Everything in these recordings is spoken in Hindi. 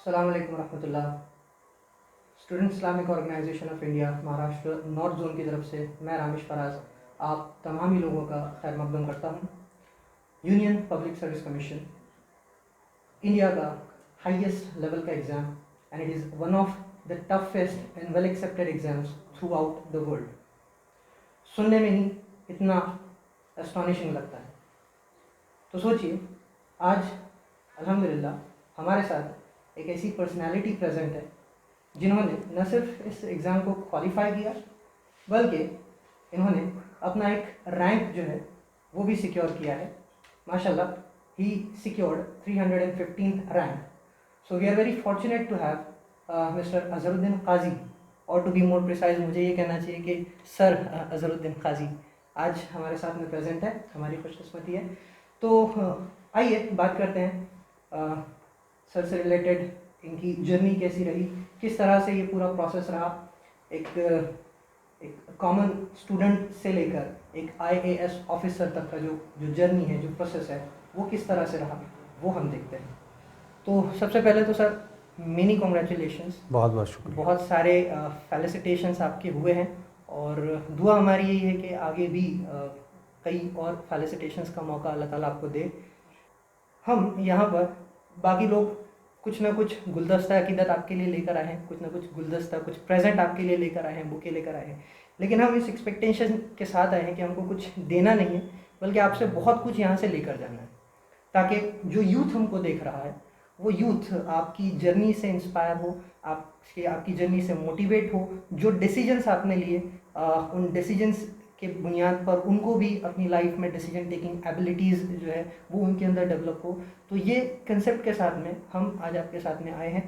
अस्सलाम वालेकुम रहमतुल्लाह। Student Islamic Organisation of India Maharashtra north zone की तरफ से मैं रामिश फराज आप तमाम ही लोगों का खैर मकदम करता हूँ। Union public service commission India का हाईएस्ट लेवल का exam and it is one of the toughest and well accepted exams through out the world. सुनने में ही इतना एस्टॉनिशिंग लगता है। तो सोचिए, आज अल्हम्दुलिल्लाह हमारे साथ एक ऐसी पर्सनालिटी प्रेजेंट है जिन्होंने न सिर्फ इस एग्ज़ाम को क्वालिफाई किया बल्कि इन्होंने अपना एक रैंक जो है वो भी सिक्योर किया है। माशाल्लाह, ही सिक्योर्ड 315th रैंक। So we are very fortunate to have mister Azharuddin Qazi, और टू बी मोर प्रिसाइज मुझे ये कहना चाहिए कि सर अजहरुद्दीन काजी आज हमारे साथ में प्रेजेंट है। हमारी खुशकिस्मती है। तो आइए बात करते हैं सर से रिलेटेड, इनकी जर्नी कैसी रही, किस तरह से ये पूरा प्रोसेस रहा, एक कॉमन स्टूडेंट से लेकर एक आईएएस ऑफिसर तक का जो जर्नी है, जो प्रोसेस है, वो किस तरह से रहा, वो हम देखते हैं। तो सबसे पहले तो सर मेनी कॉन्ग्रेचुलेशंस, बहुत बहुत शुक्रिया। बहुत सारे फेलिसिटेशंस आपके हुए हैं और दुआ हमारी यही है कि आगे भी कई और फेलिसिटेशंस का मौका अल्लाह ताला आपको दे। हम यहाँ पर बाकी लोग कुछ ना कुछ गुलदस्ता अकीदत आपके लिए लेकर आए हैं, कुछ ना कुछ गुलदस्ता, कुछ प्रेजेंट आपके लिए लेकर आए हैं, बुके लेकर आए हैं, लेकिन हम इस एक्सपेक्टेशन के साथ आए हैं कि हमको कुछ देना नहीं है बल्कि आपसे बहुत कुछ यहाँ से लेकर जाना है, ताकि जो यूथ हमको देख रहा है वो यूथ आपकी जर्नी से इंस्पायर हो, आपकी जर्नी से मोटिवेट हो। जो डिसीजंस आपने लिए उन डिसीजंस के बुनियाद पर उनको भी अपनी लाइफ में डिसीजन टेकिंग एबिलिटीज़ जो है वो उनके अंदर डेवलप हो। तो ये कंसेप्ट के साथ में हम आज आपके साथ में आए हैं।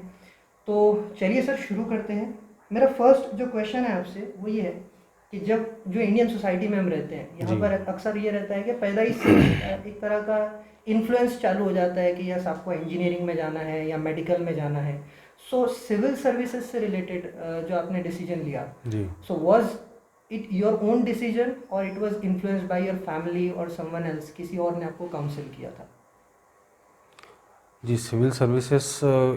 तो चलिए सर शुरू करते हैं। मेरा फर्स्ट जो क्वेश्चन है आपसे वो ये है कि जब जो इंडियन सोसाइटी में हम रहते हैं यहाँ पर अक्सर ये रहता है कि पैदा ही से एक तरह का इन्फ्लुएंस चालू हो जाता है कि यस आपको इंजीनियरिंग में जाना है या मेडिकल में जाना है। सो सिविल सर्विसेज से रिलेटेड जो आपने डिसीजन लिया, जी, so was it your own decision और it was influenced by your family और समवन एल्स, किसी और ने आपको काउंसिल किया था? जी, सिविल सर्विसेज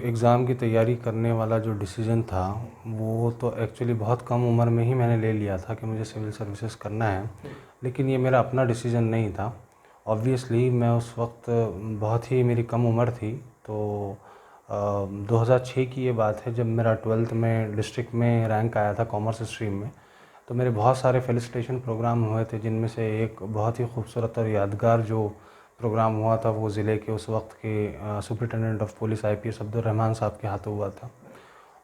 एग्ज़ाम की तैयारी करने वाला जो डिसीजन था वो तो एक्चुअली बहुत कम उम्र में ही मैंने ले लिया था कि मुझे सिविल सर्विसेज करना है, लेकिन ये मेरा अपना डिसीजन नहीं था। ऑब्वियसली मैं उस वक्त बहुत ही मेरी कम उम्र थी। तो 2006 की ये बात है जब मेरा 12th में डिस्ट्रिक्ट में रैंक आया था कॉमर्स स्ट्रीम में। तो मेरे बहुत सारे फेलिसिटेशन प्रोग्राम हुए थे, जिनमें से एक बहुत ही खूबसूरत और यादगार जो प्रोग्राम हुआ था वो ज़िले के उस वक्त के superintendent of police IPS Abdul Rahman साहब के हाथों हुआ था।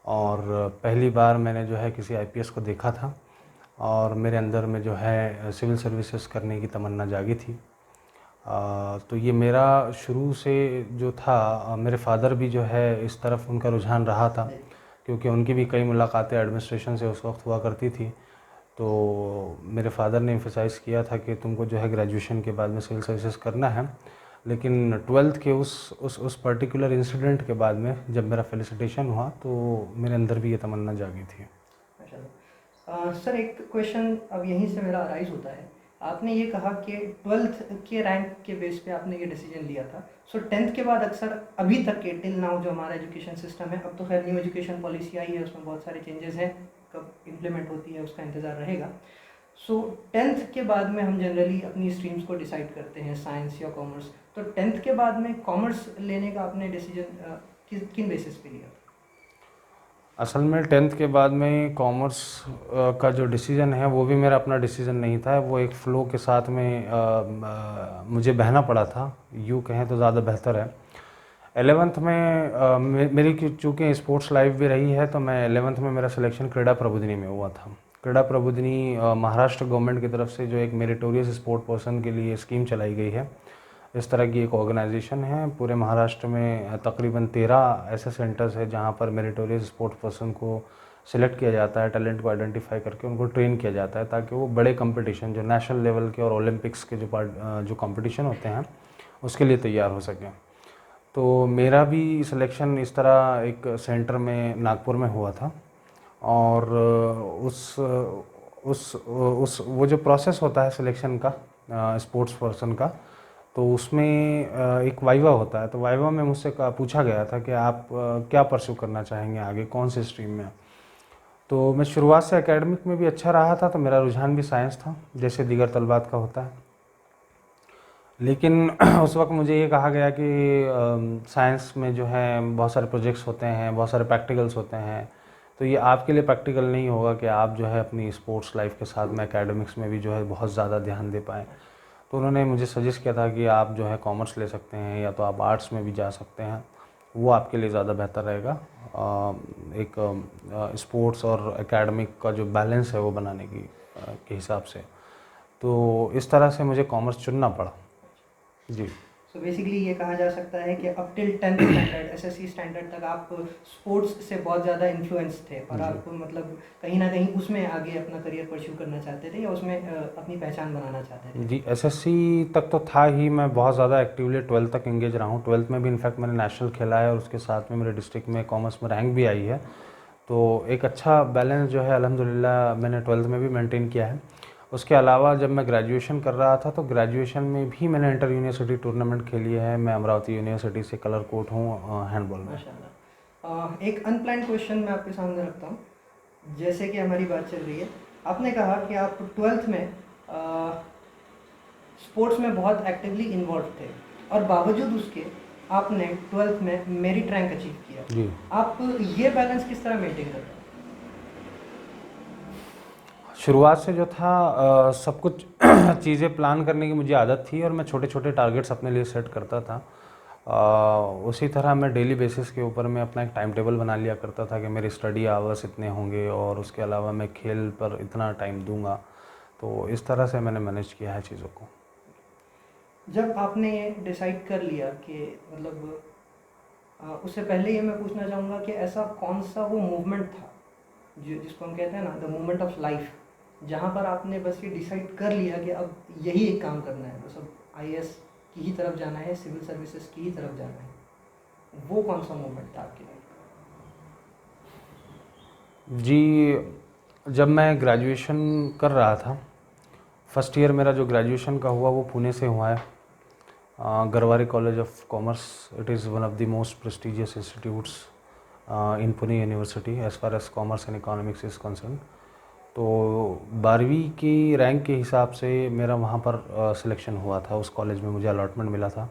और पहली बार मैंने जो है किसी आईपीएस को देखा था और मेरे अंदर में जो है सिविल सर्विसेज करने की तमन्ना जागी थी। तो ये मेरा शुरू से जो था, मेरे फादर भी जो है इस तरफ उनका रुझान रहा था, क्योंकि उनकी भी कई मुलाकातें एडमिनिस्ट्रेशन से उस वक्त हुआ करती थी। तो मेरे फादर ने एम्फसाइज़ किया था कि तुमको जो है ग्रेजुएशन के बाद में सिविल सर्विसेज करना है। लेकिन 12th के उस पर्टिकुलर इंसिडेंट के बाद में जब मेरा फेलिसिटेशन हुआ तो मेरे अंदर भी ये तमन्ना जागी थी। सर एक क्वेश्चन अब यहीं से मेरा अराइज होता है। आपने ये कहा कि 12th के रैंक के बेस पे आपने ये डिसीजन लिया था। सो 10th के बाद अक्सर अभी तक के टिल नाउ जो हमारा एजुकेशन सिस्टम है, अब तो खैर न्यू एजुकेशन पॉलिसी आई है, उसमें बहुत सारे चेंजेस हैं, कब इम्प्लीमेंट होती है उसका इंतज़ार रहेगा। सो 10th के बाद में हम जनरली अपनी स्ट्रीम्स को डिसाइड करते हैं, साइंस या कॉमर्स। तो 10th के बाद में कॉमर्स लेने का आपने डिसीजन किन बेसिस पे लिया? असल में 10th के बाद में कॉमर्स का जो डिसीज़न है वो भी मेरा अपना डिसीज़न नहीं था। वो एक फ़्लो के साथ में मुझे बहना पड़ा था, यूँ कहें तो ज़्यादा बेहतर है। 11th में मेरी चूँकि स्पोर्ट्स लाइफ भी रही है, तो मैं 11th में मेरा सिलेक्शन क्रीड़ा प्रबोधिनी में हुआ था। क्रीड़ा प्रबोधिनी महाराष्ट्र गवर्नमेंट की तरफ से जो एक मेरिटोरियस स्पोर्ट पर्सन के लिए स्कीम चलाई गई है, इस तरह की एक ऑर्गेनाइजेशन है। पूरे महाराष्ट्र में तकरीबन 13 ऐसे सेंटर्स हैं जहां पर मेरिटोरियस स्पोर्ट पर्सन को सिलेक्ट किया जाता है, टैलेंट को आइडेंटिफाई करके उनको ट्रेन किया जाता है, ताकि वो बड़े कंपटीशन जो नेशनल लेवल के और ओलंपिक्स के जो कंपटीशन होते हैं उसके लिए तैयार हो सकें। तो मेरा भी सिलेक्शन इस तरह एक सेंटर में नागपुर में हुआ था। और उस वो जो प्रोसेस होता है सिलेक्शन का स्पोर्ट्स पर्सन का, तो उसमें एक वाइवा होता है, तो वाइवा में मुझसे पूछा गया था कि आप क्या परस्यू करना चाहेंगे आगे, कौन से स्ट्रीम में। तो मैं शुरुआत से एकेडमिक में भी अच्छा रहा था, तो मेरा रुझान भी साइंस था जैसे दीगर तलबात का होता है। लेकिन उस वक्त मुझे ये कहा गया कि साइंस में जो है बहुत सारे प्रोजेक्ट्स होते हैं, बहुत सारे प्रैक्टिकल्स होते हैं, तो ये आपके लिए प्रैक्टिकल नहीं होगा कि आप जो है अपनी स्पोर्ट्स लाइफ के साथ में एकेडमिक्स में भी जो है बहुत ज़्यादा ध्यान दे पाएँ। तो उन्होंने मुझे सजेस्ट किया था कि आप जो है कॉमर्स ले सकते हैं या तो आप आर्ट्स में भी जा सकते हैं, वो आपके लिए ज़्यादा बेहतर रहेगा एक स्पोर्ट्स और एकेडमिक का जो बैलेंस है वो बनाने के हिसाब से। तो इस तरह से मुझे कॉमर्स चुनना पड़ा जी। सो बेसिकली ये कहा जा सकता है कि up till 10th standard SSC standard तक आप स्पोर्ट्स से बहुत ज़्यादा इन्फ्लुएंस थे और जी। आप मतलब कहीं ना कहीं उसमें आगे अपना करियर परस्यू करना चाहते थे या उसमें अपनी पहचान बनाना चाहते थे। जी, एसएससी तक तो था ही, मैं बहुत ज़्यादा एक्टिवली 12th तक एंगेज रहा हूँ। 12th में भी इनफैक्ट मैंने नेशनल खेला है और उसके साथ में मेरे डिस्ट्रिक्ट में कॉमर्स में रैंक भी आई है। तो एक अच्छा बैलेंस जो है अल्हम्दुलिल्लाह मैंने 12th में भी मेंटेन किया है। उसके अलावा जब मैं ग्रेजुएशन कर रहा था तो ग्रेजुएशन में भी मैंने इंटर यूनिवर्सिटी टूर्नामेंट खेली है। मैं अमरावती यूनिवर्सिटी से कलर कोट हूँ हैंडबॉल में। माशाल्लाह। एक अनप्लान्ड क्वेश्चन मैं आपके सामने रखता हूँ। जैसे कि हमारी बात चल रही है, आपने कहा कि आप 12th में स्पोर्ट्स में बहुत एक्टिवली इन्वॉल्व थे और बावजूद उसके आपने 12th में मेरिट रैंक अचीव किया। जी, आप ये बैलेंस किस तरह मेंटेन करते हैं? शुरुआत से जो था सब कुछ चीज़ें प्लान करने की मुझे आदत थी और मैं छोटे छोटे टारगेट्स अपने लिए सेट करता था। उसी तरह मैं डेली बेसिस के ऊपर मैं अपना एक टाइम टेबल बना लिया करता था कि मेरी स्टडी आवर्स इतने होंगे और उसके अलावा मैं खेल पर इतना टाइम दूंगा। तो इस तरह से मैंने मैनेज किया है चीज़ों को। जब आपने ये डिसाइड कर लिया कि मतलब उससे पहले ये मैं पूछना चाहूँगा कि ऐसा कौन सा वो मूवमेंट था जिसको हम कहते हैं ना द मूवमेंट ऑफ लाइफ, जहाँ पर आपने बस ये डिसाइड कर लिया कि अब यही एक काम करना है, बस अब आईएएस की ही तरफ जाना है, सिविल सर्विसेज की ही तरफ जाना है, वो कौन सा मूवमेंट था आपके लिए? जी, जब मैं ग्रेजुएशन कर रहा था, फर्स्ट ईयर मेरा जो ग्रेजुएशन का हुआ वो पुणे से हुआ है, Garware College of Commerce. It is one of the most prestigious institutes in Pune University as far as commerce and economics is concern. तो 12वीं की रैंक के हिसाब से मेरा वहाँ पर सिलेक्शन हुआ था, उस कॉलेज में मुझे अलॉटमेंट मिला था।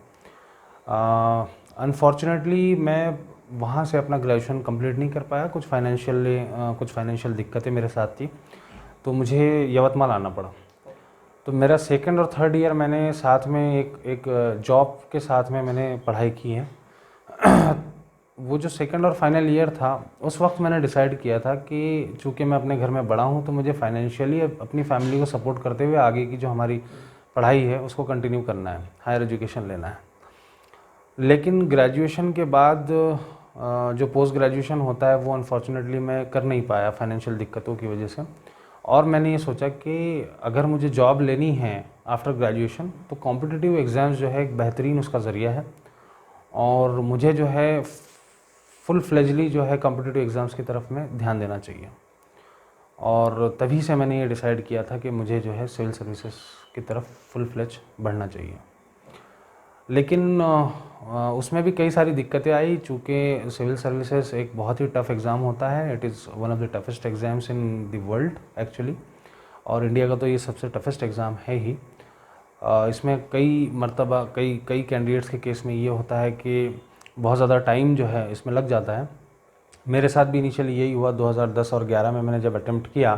अनफॉर्चुनेटली मैं वहाँ से अपना ग्रेजुएशन कंप्लीट नहीं कर पाया, कुछ फाइनेंशियल दिक्कतें मेरे साथ थी, तो मुझे यवतमाल आना पड़ा। तो मेरा सेकंड और थर्ड ईयर मैंने साथ में एक जॉब के साथ में मैंने पढ़ाई की है। वो जो सेकंड और फाइनल ईयर था उस वक्त मैंने डिसाइड किया था कि चूँकि मैं अपने घर में बड़ा हूँ तो मुझे फाइनेंशियली अपनी फैमिली को सपोर्ट करते हुए आगे की जो हमारी पढ़ाई है उसको कंटिन्यू करना है, हायर एजुकेशन लेना है। लेकिन ग्रेजुएशन के बाद जो पोस्ट ग्रेजुएशन होता है वो अनफॉर्चुनेटली मैं कर नहीं पाया फाइनेंशियल दिक्कतों की वजह से। और मैंने ये सोचा कि अगर मुझे जॉब लेनी है आफ्टर ग्रेजुएशन तो कॉम्पिटिटिव एग्ज़ाम्स जो है एक बेहतरीन उसका ज़रिया है और मुझे जो है फुल फ्लेजली जो है कॉम्पिटिटिव एग्ज़ाम्स की तरफ में ध्यान देना चाहिए। और तभी से मैंने ये डिसाइड किया था कि मुझे जो है सिविल सर्विसेज की तरफ फुल फ्लेज बढ़ना चाहिए। लेकिन उसमें भी कई सारी दिक्कतें आई, चूँकि सिविल सर्विसेज एक बहुत ही टफ़ एग्ज़ाम होता है। It is one of the toughest exams in the world actually, और इंडिया का तो ये सबसे टफेस्ट एग्ज़ाम है ही। इसमें कई मर्तबा कई कैंडिडेट्स के केस में ये होता है कि बहुत ज़्यादा टाइम जो है इसमें लग जाता है। मेरे साथ भी इनिशियली यही हुआ। 2010 और 11 में मैंने जब अटेम्प्ट किया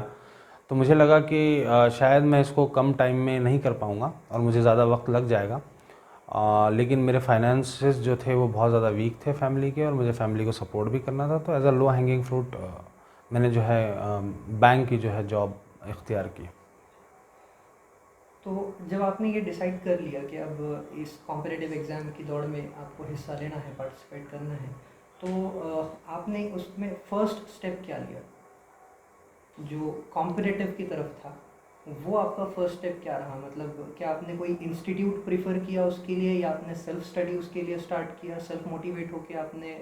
तो मुझे लगा कि शायद मैं इसको कम टाइम में नहीं कर पाऊँगा और मुझे ज़्यादा वक्त लग जाएगा। लेकिन मेरे फाइनेंसेस जो थे वो बहुत ज़्यादा वीक थे फैमिली के, और मुझे फैमिली को सपोर्ट भी करना था। तो as a low hanging fruit मैंने जो है बैंक की जो है जॉब इख्तियार की। तो जब आपने ये डिसाइड कर लिया कि अब इस कॉम्पिटिटिव एग्ज़ाम की दौड़ में आपको हिस्सा लेना है, पार्टिसिपेट करना है, तो आपने उसमें फ़र्स्ट स्टेप क्या लिया? जो कॉम्पिटिटिव की तरफ था वो आपका फर्स्ट स्टेप क्या रहा? मतलब क्या आपने कोई इंस्टीट्यूट प्रेफर किया उसके लिए, या आपने सेल्फ स्टडी उसके लिए स्टार्ट किया, सेल्फ मोटिवेट होकर आपने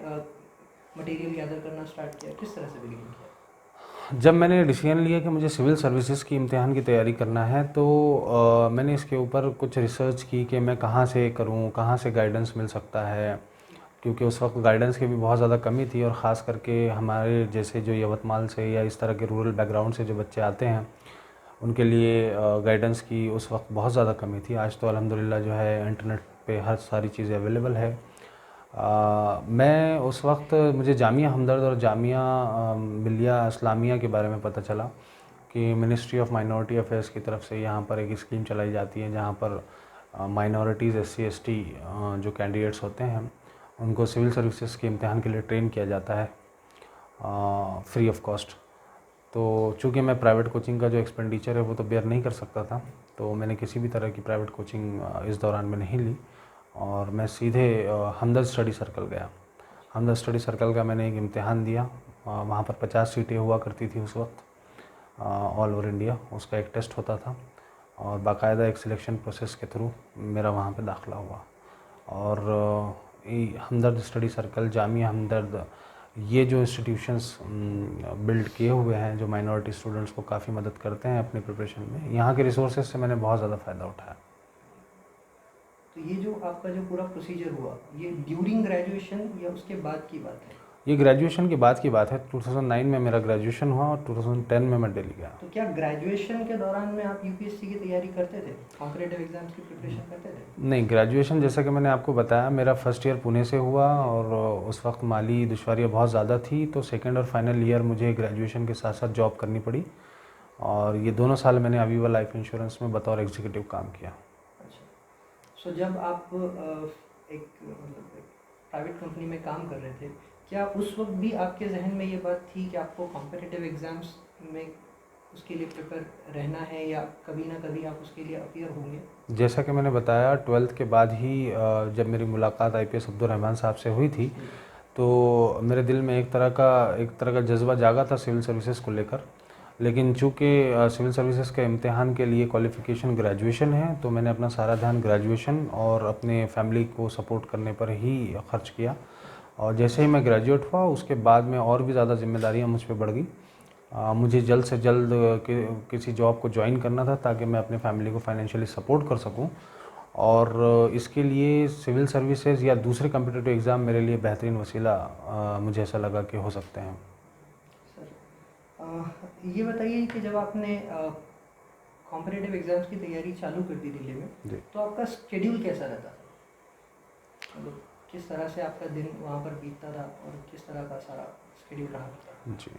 मटेरियल गैदर करना स्टार्ट किया, किस तरह से बिगिनिंग किया? जब मैंने डिसीजन लिया कि मुझे सिविल सर्विसेज की इम्तिहान की तैयारी करना है तो मैंने इसके ऊपर कुछ रिसर्च की कि मैं कहाँ से करूँ, कहाँ से गाइडेंस मिल सकता है, क्योंकि उस वक्त गाइडेंस की भी बहुत ज़्यादा कमी थी और ख़ास करके हमारे जैसे जो यवतमाल से या इस तरह के रूरल बैकग्राउंड से जो बच्चे आते हैं उनके लिए गाइडेंस की उस वक्त बहुत ज़्यादा कमी थी। आज तो अल्हम्दुलिल्लाह जो है इंटरनेट पे हर सारी चीज़ें अवेलेबल है। मैं उस वक्त मुझे जामिया हमदर्द और जामिया मिलिया इस्लामिया के बारे में पता चला कि मिनिस्ट्री ऑफ माइनॉरिटी अफेयर्स की तरफ से यहाँ पर एक स्कीम चलाई जाती है जहाँ पर माइनॉरिटीज़ SC ST जो कैंडिडेट्स होते हैं उनको सिविल सर्विसेज के इम्तिहान के लिए ट्रेन किया जाता है फ्री ऑफ कॉस्ट। तो चूँकि मैं प्राइवेट कोचिंग का जो एक्सपेंडिचर है वो तो बेयर नहीं कर सकता था, तो मैंने किसी भी तरह की प्राइवेट कोचिंग इस दौरान में नहीं ली और मैं सीधे हमदर्द स्टडी सर्कल गया। हमदर्द स्टडी सर्कल का मैंने एक इम्तिहान दिया। वहाँ पर 50 सीटें हुआ करती थी उस वक्त ऑल ओवर इंडिया। उसका एक टेस्ट होता था और बाकायदा एक सिलेक्शन प्रोसेस के थ्रू मेरा वहाँ पे दाखिला हुआ। और हमदर्द स्टडी सर्कल, जामिया हमदर्द, ये जो इंस्टीट्यूशंस बिल्ड किए हुए हैं जो माइनॉरिटी स्टूडेंट्स को काफ़ी मदद करते हैं अपनी प्रिपरेशन में, यहाँ के रिसोर्सेज से मैंने बहुत ज़्यादा फ़ायदा उठाया। तो ये जो आपका जो पूरा प्रोसीजर हुआ, ये ड्यूरिंग ग्रेजुएशन या उसके बाद की बात है? ये ग्रेजुएशन के बाद की बात है। 2009 में मेरा ग्रेजुएशन हुआ और 2010 में मैं दिल्ली गया। तो क्या ग्रेजुएशन के दौरान में आप यूपीएससी की तैयारी करते थे, कॉम्पिटिटिव एग्जाम्स की प्रिपरेशन करते थे? नहीं, ग्रेजुएशन जैसा कि मैंने आपको बताया मेरा फर्स्ट ईयर पुणे से हुआ और उस वक्त माली दुश्वारियाँ बहुत ज़्यादा थी, तो सेकंड और फाइनल ईयर मुझे ग्रेजुएशन के साथ साथ जॉब करनी पड़ी और ये दोनों साल मैंने अवीवा लाइफ इंश्योरेंस में बतौर एग्जीक्यूटिव काम किया। अच्छा, सो जब आप एक मतलब प्राइवेट कंपनी में काम कर रहे थे, क्या उस वक्त भी आपके जहन में ये बात थी कि आपको कॉम्पिटिटिव एग्ज़ाम्स में उसके लिए प्रिपेयर रहना है या कभी ना कभी आप उसके लिए अपीयर होंगे? जैसा कि मैंने बताया 12th के बाद ही जब मेरी मुलाकात IPS अब्दुल रहमान साहब से हुई थी तो मेरे दिल में एक तरह का जज्बा जागा था सिविल सर्विसेज को लेकर। लेकिन चूँकि सिविल सर्विसेज के इम्तिहान के लिए क्वालिफ़िकेशन ग्रेजुएशन है तो मैंने अपना सारा ध्यान ग्रेजुएशन और अपने फैमिली को सपोर्ट करने पर ही खर्च किया। और जैसे ही मैं ग्रेजुएट हुआ उसके बाद में और भी ज़्यादा जिम्मेदारियाँ मुझ पे बढ़ गई। मुझे जल्द से जल्द किसी जॉब को ज्वाइन करना था ताकि मैं अपने फैमिली को फाइनेंशियली सपोर्ट कर सकूं और इसके लिए सिविल सर्विसेज या दूसरे कॉम्पिटिटिव एग्ज़ाम मेरे लिए बेहतरीन वसीला मुझे ऐसा लगा कि हो सकते हैं। सर, ये बताइए कि जब आपने कॉम्पिटिटिव एग्ज़ाम्स की तैयारी चालू कर दी दिल्ली में, जी। तो आपका शेड्यूल कैसा रहता था? मतलब किस तरह से आपका दिन वहाँ पर बीतता था और किस तरह का सारा शेड्यूल रहा था? जी,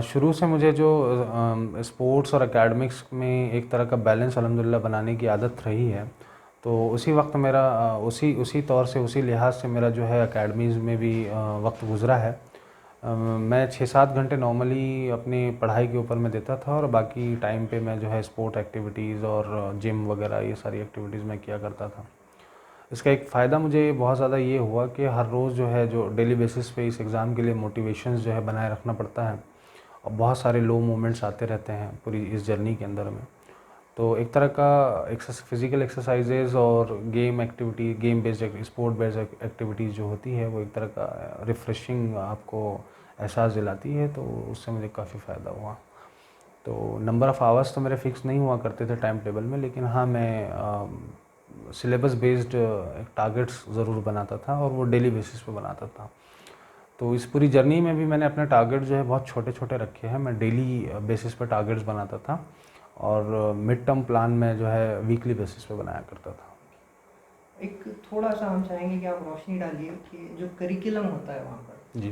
शुरू से मुझे जो स्पोर्ट्स और एकेडमिक्स में एक तरह का बैलेंस अल्हम्दुलिल्लाह बनाने की आदत रही है, तो उसी वक्त मेरा उसी तौर से उसी लिहाज से मेरा जो है एकेडमीज़ में भी वक्त गुज़रा है। मैं 6-7 घंटे नॉर्मली अपनी पढ़ाई के ऊपर मैं देता था और बाकी टाइम पे मैं जो है स्पोर्ट एक्टिविटीज़ और जिम वगैरह ये सारी एक्टिविटीज़ मैं किया करता था। इसका एक फ़ायदा मुझे बहुत ज़्यादा ये हुआ कि हर रोज़ जो है जो डेली बेसिस पे इस एग्ज़ाम के लिए मोटिवेशंस जो है बनाए रखना पड़ता है और बहुत सारे लो मोमेंट्स आते रहते हैं पूरी इस जर्नी के अंदर में। तो एक तरह का फिज़िकल एक्सरसाइजेज़ और game based sport based activities जो होती है वो एक तरह का रिफ़्रेशिंग आपको एहसास दिलाती है, तो उससे मुझे काफ़ी फ़ायदा हुआ। तो नंबर ऑफ़ आवर्स तो मेरे फ़िक्स नहीं हुआ करते थे टाइम टेबल में, लेकिन हाँ मैं सिलेबस बेस्ड टारगेट्स ज़रूर बनाता था और वो डेली बेसिस पे बनाता था। तो इस पूरी जर्नी में भी मैंने अपने टारगेट जो है बहुत छोटे छोटे रखे हैं। मैं डेली बेसिस पे टारगेट्स बनाता था और मिड टर्म प्लान में जो है वीकली बेसिस पे बनाया करता था। एक थोड़ा सा हम चाहेंगे कि आप रोशनी डालिए कि जो करिकुलम होता है वहाँ पर, जी,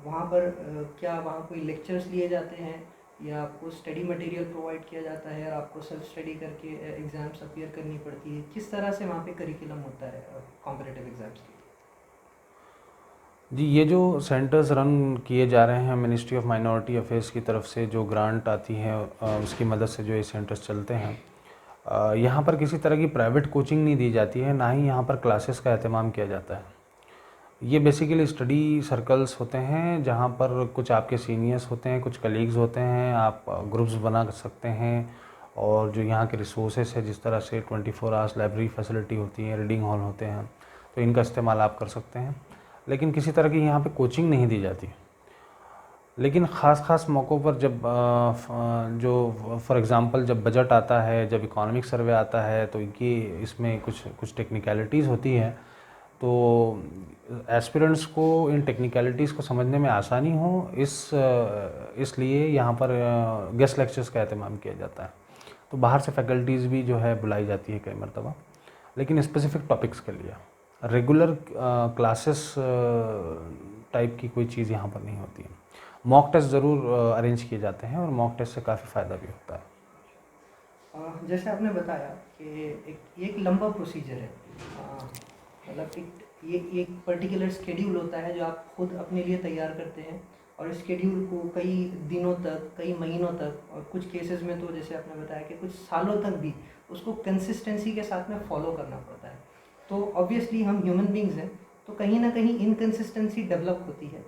वहाँ पर क्या वहाँ कोई लेक्चर्स लिए जाते हैं या आपको स्टडी मटेरियल प्रोवाइड किया जाता है और आपको सेल्फ स्टडी करके एग्ज़ाम्स अपीयर करनी पड़ती है? किस तरह से वहाँ पे करिकुलम होता है कॉम्पिटिटिव एग्ज़ाम्स के लिए? जी, ये जो सेंटर्स रन किए जा रहे हैं मिनिस्ट्री ऑफ माइनॉरिटी अफेयर्स की तरफ से जो ग्रांट आती है उसकी मदद से जो ये सेंटर्स चलते हैं, यहाँ पर किसी तरह की प्राइवेट कोचिंग नहीं दी जाती है, ना ही यहाँ पर क्लासेस का एहतमाम किया जाता है। ये बेसिकली स्टडी सर्कल्स होते हैं जहाँ पर कुछ आपके सीनियर्स होते हैं, कुछ कलीग्स होते हैं, आप ग्रुप्स बना सकते हैं और जो यहाँ के रिसोर्सेज है जिस तरह से 24 आवर्स लाइब्रेरी फैसिलिटी होती है, रीडिंग हॉल होते हैं, तो इनका इस्तेमाल आप कर सकते हैं। लेकिन किसी तरह की यहाँ पे कोचिंग नहीं दी जाती। लेकिन ख़ास मौक़ों पर जब जो फॉर एग्ज़ाम्पल जब बजट आता है, जब इकोनॉमिक सर्वे आता है, तो ये इसमें कुछ टेक्निकलिटीज़ होती हैं, तो एस्पिरेंट्स को इन टेक्निकलिटीज़ को समझने में आसानी हो, इसलिए यहाँ पर गेस्ट लेक्चर्स का एहतमाम किया जाता है। तो बाहर से फैकल्टीज़ भी जो है बुलाई जाती है कई मरतबा, लेकिन स्पेसिफ़िक टॉपिक्स के लिए। रेगुलर क्लासेस टाइप की कोई चीज़ यहाँ पर नहीं होती है। मॉक टेस्ट ज़रूर अरेंज किए जाते हैं और मॉक टेस्ट से काफ़ी फ़ायदा भी होता है। जैसे आपने बताया कि ये एक लंबा प्रोसीजर है, मतलब ये एक पर्टिकुलर स्केड्यूल होता है जो आप खुद अपने लिए तैयार करते हैं, और इस स्केड्यूल को कई दिनों तक, कई महीनों तक, और कुछ केसेस में तो जैसे आपने बताया कि कुछ सालों तक भी उसको कंसिस्टेंसी के साथ में फॉलो करना पड़ता है। तो ऑब्वियसली हम ह्यूमन बींग्स हैं, तो कहीं ना कहीं इनकंसिस्टेंसी डेवलप होती है।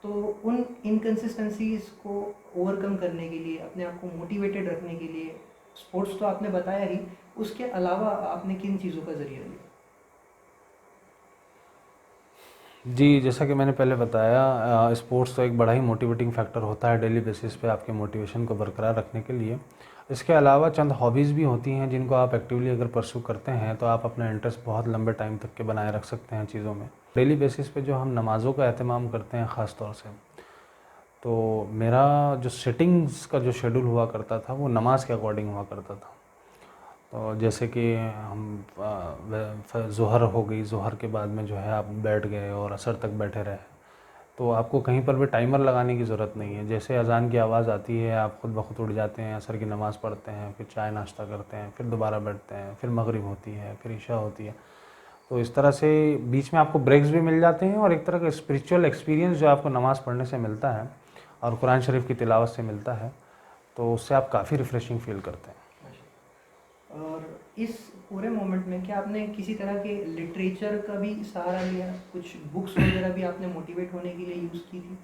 तो उन इनकंसिस्टेंसीज को ओवरकम करने के लिए, अपने आप को मोटिवेटेड रखने के लिए, स्पोर्ट्स तो आपने बताया ही, उसके अलावा आपने किन चीज़ों का ज़रिया लिया? जी, जैसा कि मैंने पहले बताया, स्पोर्ट्स तो एक बड़ा ही मोटिवेटिंग फैक्टर होता है डेली बेसिस पे आपके मोटिवेशन को बरकरार रखने के लिए। इसके अलावा चंद हॉबीज़ भी होती हैं जिनको आप एक्टिवली अगर परस्यू करते हैं तो आप अपना इंटरेस्ट बहुत लंबे टाइम तक के बनाए रख सकते हैं चीज़ों में। डेली बेसिस पे जो हम नमाज़ों का एहतमाम करते हैं ख़ास तौर से, तो मेरा जो सिटिंग्स का जो शेड्यूल हुआ करता था वो नमाज के अकॉर्डिंग हुआ करता था। तो जैसे कि हम ज़ोहर हो गई, ज़ोहर के बाद में जो है आप बैठ गए और असर तक बैठे रहे, तो आपको कहीं पर भी टाइमर लगाने की ज़रूरत नहीं है। जैसे अज़ान की आवाज़ आती है, आप खुद ब खुद उठ जाते हैं, असर की नमाज़ पढ़ते हैं, फिर चाय नाश्ता करते हैं, फिर दोबारा बैठते हैं, फिर मगरिब होती है, फिर इशा होती है। तो इस तरह से बीच में आपको ब्रेक्स भी मिल जाते हैं और एक तरह का स्पिरिचुअल एक्सपीरियंस जो आपको नमाज़ पढ़ने से मिलता है और कुरान शरीफ की तिलावत से मिलता है, तो उससे आप काफ़ी रिफ़्रेशिंग फ़ील करते हैं। और इस पूरे मोमेंट में क्या आपने किसी तरह के लिटरेचर का भी सहारा लिया? कुछ बुक्स वगैरह भी आपने मोटिवेट होने के लिए यूज़ की थी?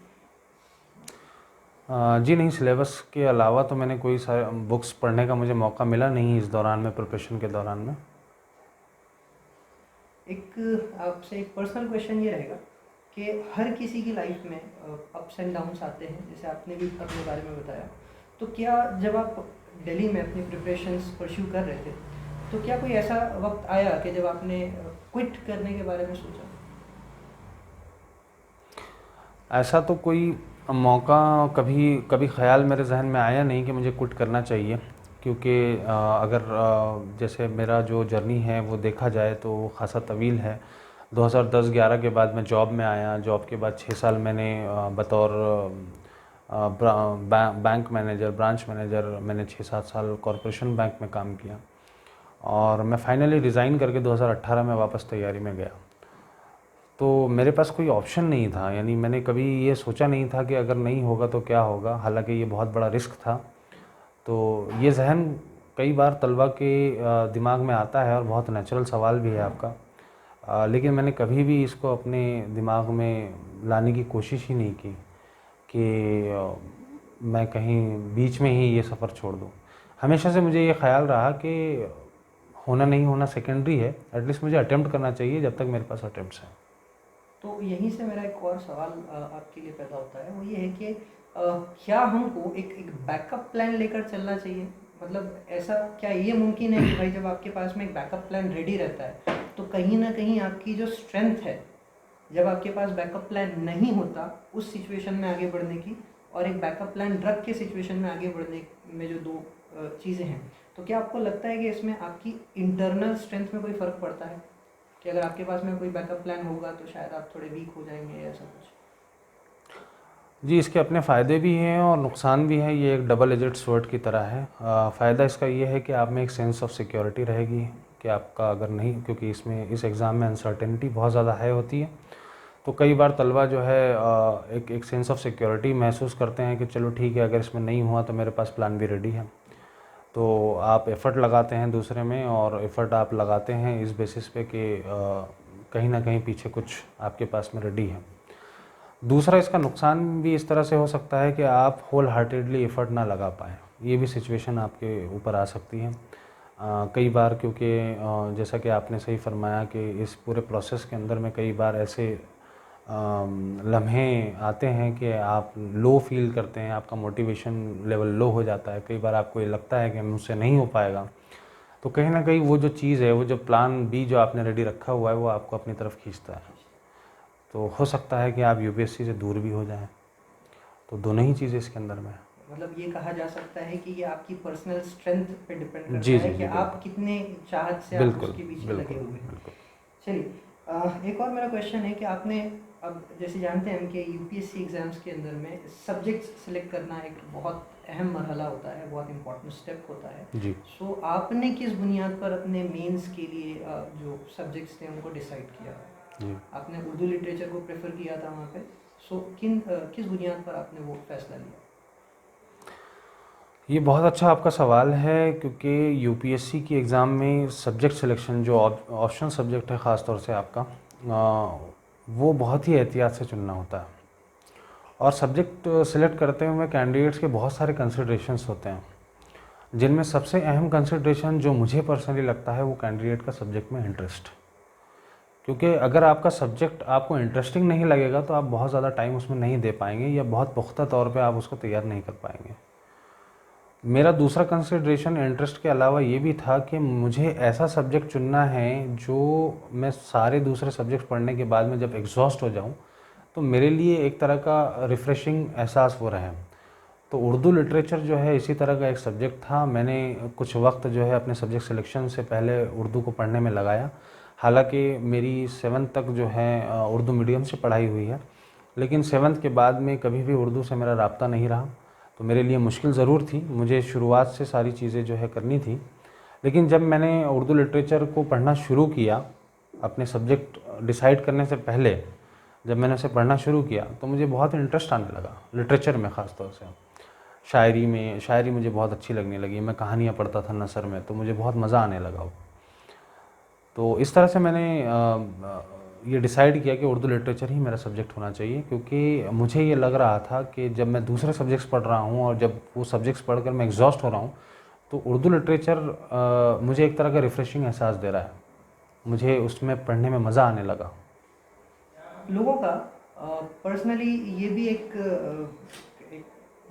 जी नहीं, सिलेबस के अलावा तो मैंने कोई सा बुक्स पढ़ने का मुझे मौका मिला नहीं इस दौरान में, प्रिपरेशन के दौरान में। एक आपसे एक पर्सनल क्वेश्चन ये रहेगा कि हर किसी की लाइफ में अप्स एंड डाउन्स आते हैं, जैसे आपने भी अपने बारे में बताया। तो क्या जब आप दिल्ली में अपनी प्रिपरेशंस परस्यू कर रहे थे, तो क्या कोई ऐसा वक्त आया कि जब आपने क्विट करने के बारे में सोचा? ऐसा तो कोई मौका कभी कभी ख़्याल मेरे जहन में आया नहीं कि मुझे क्विट करना चाहिए, क्योंकि अगर जैसे मेरा जो जर्नी है वो देखा जाए तो वो ख़ासा तवील है। 2010-11 के बाद मैं जॉब में आया। जॉब के बाद 6 साल मैंने बतौर बैंक मैनेजर, ब्रांच मैनेजर, मैंने 6-7 साल कॉरपोरेशन बैंक में काम किया और मैं फाइनली रिज़ाइन करके 2018 में वापस तैयारी में गया। तो मेरे पास कोई ऑप्शन नहीं था, यानी मैंने कभी ये सोचा नहीं था कि अगर नहीं होगा तो क्या होगा, हालांकि ये बहुत बड़ा रिस्क था। तो ये ज़हन कई बार तलबा के दिमाग में आता है और बहुत नेचुरल सवाल भी है आपका, लेकिन मैंने कभी भी इसको अपने दिमाग में लाने की कोशिश ही नहीं की कि मैं कहीं बीच में ही ये सफ़र छोड़ दूँ। हमेशा से मुझे ये ख़्याल रहा कि होना नहीं होना सेकेंडरी है, एटलीस्ट मुझे अटेम्प्ट करना चाहिए जब तक मेरे पास अटेम्प्ट्स हैं। तो यहीं से मेरा एक और सवाल आपके लिए पैदा होता है, वो ये है कि क्या हमको एक बैकअप प्लान लेकर चलना चाहिए? मतलब ऐसा क्या ये मुमकिन है कि भाई जब आपके पास में एक बैकअप प्लान रेडी रहता है, तो कहीं ना कहीं आपकी जो स्ट्रेंथ है, जब आपके पास बैकअप प्लान नहीं होता उस सिचुएशन में आगे बढ़ने की, और एक बैकअप प्लान रख के सिचुएशन में आगे बढ़ने में जो दो चीज़ें हैं, तो क्या आपको लगता है कि इसमें आपकी इंटरनल स्ट्रेंथ में कोई फ़र्क पड़ता है कि अगर आपके पास में कोई बैकअप प्लान होगा तो शायद आप थोड़े वीक हो जाएंगे या ऐसा कुछ? जी, इसके अपने फ़ायदे भी हैं और नुकसान भी हैं। ये एक डबल एजेड स्वॉर्ड की तरह है। फ़ायदा इसका ये है कि आप में एक सेंस ऑफ सिक्योरिटी रहेगी कि आपका अगर नहीं, क्योंकि इसमें इस एग्ज़ाम में अनसर्टेनिटी बहुत ज़्यादा हाई होती है, तो कई बार तलबा जो है एक सेंस ऑफ सिक्योरिटी महसूस करते हैं कि चलो ठीक है, अगर इसमें नहीं हुआ तो मेरे पास प्लान भी रेडी है। तो आप एफ़र्ट लगाते हैं दूसरे में, और एफ़र्ट आप लगाते हैं इस बेसिस पे कि कहीं ना कहीं पीछे कुछ आपके पास में रेडी है। दूसरा, इसका नुकसान भी इस तरह से हो सकता है कि आप होल हार्टेडली एफ़र्ट ना लगा पाएँ। ये भी सिचुएशन आपके ऊपर आ सकती है कई बार, क्योंकि जैसा कि आपने सही फरमाया कि इस पूरे प्रोसेस के अंदर में कई बार ऐसे लम्हे आते हैं कि आप लो फील करते हैं, आपका मोटिवेशन लेवल लो हो जाता है, कई बार आपको ये लगता है कि मुझसे नहीं हो पाएगा, तो कहीं ना कहीं वो जो चीज़ है, वो जो प्लान बी जो आपने रेडी रखा हुआ है, वो आपको अपनी तरफ खींचता है। तो हो सकता है कि आप यूपीएससी से दूर भी हो जाएं। तो दोनों ही चीज़ें इसके अंदर में है। मतलब ये कहा जा सकता है कि ये आपकी पर्सनल स्ट्रेंथ पे डिपेंड करता जी है जी कि जी, आप कितने चाहत से आप बिल्कुल उसके पीछे बिल्कुल लगे हुए हैं। बिल्कुल। चलिए, एक और मेरा क्वेश्चन है कि आपने, अब जैसे जानते हैं हम कि यूपीएससी एग्ज़ाम्स के अंदर में सब्जेक्ट्स सिलेक्ट करना एक बहुत अहम मरहला होता है, बहुत इंपॉर्टेंट स्टेप होता है। जी सो आपने किस बुनियाद पर अपने मेंस के लिए जो सब्जेक्ट्स थे उनको डिसाइड किया? जी, आपने उर्दू लिटरेचर को प्रेफर किया था वहाँ पे, सो किस बुनियाद पर आपने वो फैसला लिया? ये बहुत अच्छा आपका सवाल है, क्योंकि यूपीएससी की एग्ज़ाम में सब्जेक्ट सिलेक्शन जो ऑप्शनल सब्जेक्ट है ख़ास तौर से आपका, वो बहुत ही एहतियात से चुनना होता है। और सब्जेक्ट सिलेक्ट करते हुए कैंडिडेट्स के बहुत सारे कंसिडरेशंस होते हैं, जिनमें सबसे अहम कंसिडरेशन जो मुझे पर्सनली लगता है, वो कैंडिडेट का सब्जेक्ट में इंटरेस्ट। क्योंकि अगर आपका सब्जेक्ट आपको इंटरेस्टिंग नहीं लगेगा तो आप बहुत ज़्यादा टाइम उसमें नहीं दे पाएंगे, या बहुत पुख्ता तौर पे आप उसको तैयार नहीं कर पाएंगे। मेरा दूसरा कंसिडरेशन इंटरेस्ट के अलावा ये भी था कि मुझे ऐसा सब्जेक्ट चुनना है जो मैं सारे दूसरे सब्जेक्ट पढ़ने के बाद में जब एग्जॉस्ट हो जाऊं, तो मेरे लिए एक तरह का रिफ़्रेशिंग एहसास हो रहा है। तो उर्दू लिटरेचर जो है इसी तरह का एक सब्जेक्ट था। मैंने कुछ वक्त जो है अपने सब्जेक्ट सिलेक्शन से पहले उर्दू को पढ़ने में लगाया। हालांकि मेरी 7th तक जो है उर्दू मीडियम से पढ़ाई हुई है, लेकिन 7th के बाद में कभी भी उर्दू से मेरा राब्ता नहीं रहा। तो मेरे लिए मुश्किल ज़रूर थी, मुझे शुरुआत से सारी चीज़ें जो है करनी थी। लेकिन जब मैंने उर्दू लिटरेचर को पढ़ना शुरू किया, अपने सब्जेक्ट डिसाइड करने से पहले जब मैंने उसे पढ़ना शुरू किया, तो मुझे बहुत इंटरेस्ट आने लगा लिटरेचर में। ख़ास तौर से शायरी मुझे बहुत अच्छी लगने लगी। मैं कहानियाँ पढ़ता था नसर में, तो मुझे बहुत मज़ा आने लगा वो। तो इस तरह से मैंने ये डिसाइड किया कि उर्दू लिटरेचर ही मेरा सब्जेक्ट होना चाहिए, क्योंकि मुझे ये लग रहा था कि जब मैं दूसरे सब्जेक्ट्स पढ़ रहा हूँ और जब वो सब्जेक्ट्स पढ़कर मैं एग्जॉस्ट हो रहा हूँ, तो उर्दू लिटरेचर मुझे एक तरह का रिफ़्रेशिंग एहसास दे रहा है। मुझे उसमें पढ़ने में मज़ा आने लगा। लोगों का पर्सनली ये भी एक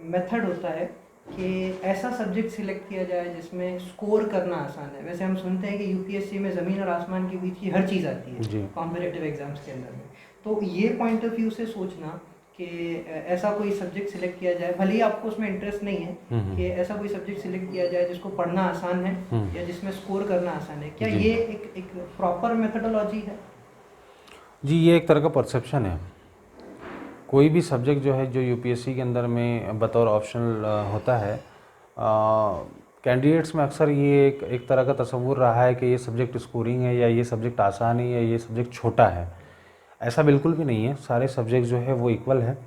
मेथड होता है कि ऐसा सब्जेक्ट सिलेक्ट किया जाए जिसमें स्कोर करना आसान है। वैसे हम सुनते हैं कि यूपीएससी में ज़मीन और आसमान के बीच की हर चीज़ आती है जी कॉम्पिटिटिव एग्जाम्स के अंदर में। तो ये पॉइंट ऑफ व्यू से सोचना कि ऐसा कोई सब्जेक्ट सिलेक्ट किया जाए, भले ही आपको उसमें इंटरेस्ट नहीं है, कि ऐसा कोई सब्जेक्ट सिलेक्ट किया जाए जिसको पढ़ना आसान है या जिसमें स्कोर करना आसान है, क्या जी ये एक प्रॉपर मेथडोलॉजी है? जी, ये एक तरह का परसेप्शन है। कोई भी सब्जेक्ट जो है, जो यूपीएससी के अंदर में बतौर ऑप्शनल होता है, कैंडिडेट्स में अक्सर ये एक तरह का तसव्वुर रहा है कि ये सब्जेक्ट स्कोरिंग है, या ये सब्जेक्ट आसान है, या ये सब्जेक्ट छोटा है। ऐसा बिल्कुल भी नहीं है। सारे सब्जेक्ट जो है वो इक्वल है।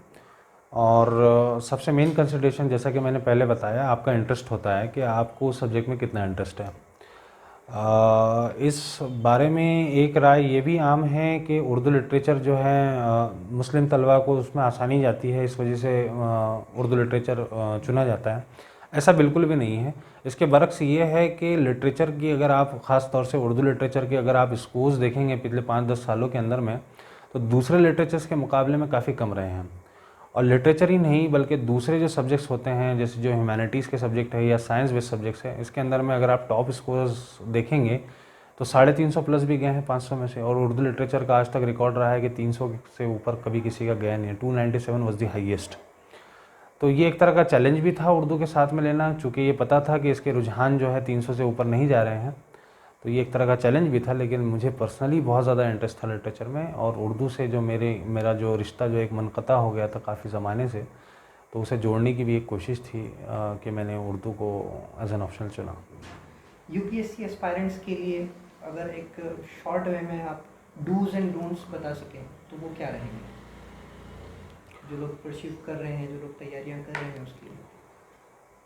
और सबसे मेन कंसिडरेशन, जैसा कि मैंने पहले बताया, आपका इंटरेस्ट होता है कि आपको उस सब्जेक्ट में कितना इंटरेस्ट है। इस बारे में एक राय ये भी आम है कि उर्दू लिटरेचर जो है, मुस्लिम तलबा को उसमें आसानी जाती है, इस वजह से उर्दू लिटरेचर चुना जाता है। ऐसा बिल्कुल भी नहीं है। इसके बरक्स ये है कि लिटरेचर की, अगर आप ख़ास तौर से उर्दू लिटरेचर के अगर आप स्कोर्स देखेंगे पिछले 5-10 सालों के अंदर में, तो दूसरे लिटरेचर्स के मुकाबले में काफ़ी कम रहे हैं। और लिटरेचर ही नहीं, बल्कि दूसरे जो सब्जेक्ट्स होते हैं, जैसे जो ह्यूमैनिटीज़ के सब्जेक्ट है या साइंस बेस्ड सब्जेक्ट्स है, इसके अंदर में अगर आप टॉप स्कोर्स देखेंगे तो 350 प्लस भी गए हैं 500 में से। और उर्दू लिटरेचर का आज तक रिकॉर्ड रहा है कि 300 से ऊपर कभी किसी का गया नहीं है। 297 वॉज द हाईएस्ट। तो ये एक तरह का चैलेंज भी था उर्दू के साथ में लेना, चूँकि ये पता था कि इसके रुझान जो है 300 से ऊपर नहीं जा रहे हैं। तो ये एक तरह का चैलेंज भी था। लेकिन मुझे पर्सनली बहुत ज़्यादा इंटरेस्ट था लिटरेचर में, और उर्दू से जो मेरा जो रिश्ता जो एक मनक़ता हो गया था काफ़ी ज़माने से, तो उसे जोड़ने की भी एक कोशिश थी कि मैंने उर्दू को एज एन ऑप्शनल चुना। यूपीएससी एस्पायरेंट्स के लिए अगर एक शॉर्ट वे में आप डूज एंड डोंट्स बता सकें तो वो क्या रहेंगे, जो लोग परस्यू कर रहे हैं, जो लोग तैयारियां कर रहे हैं उसके लिए?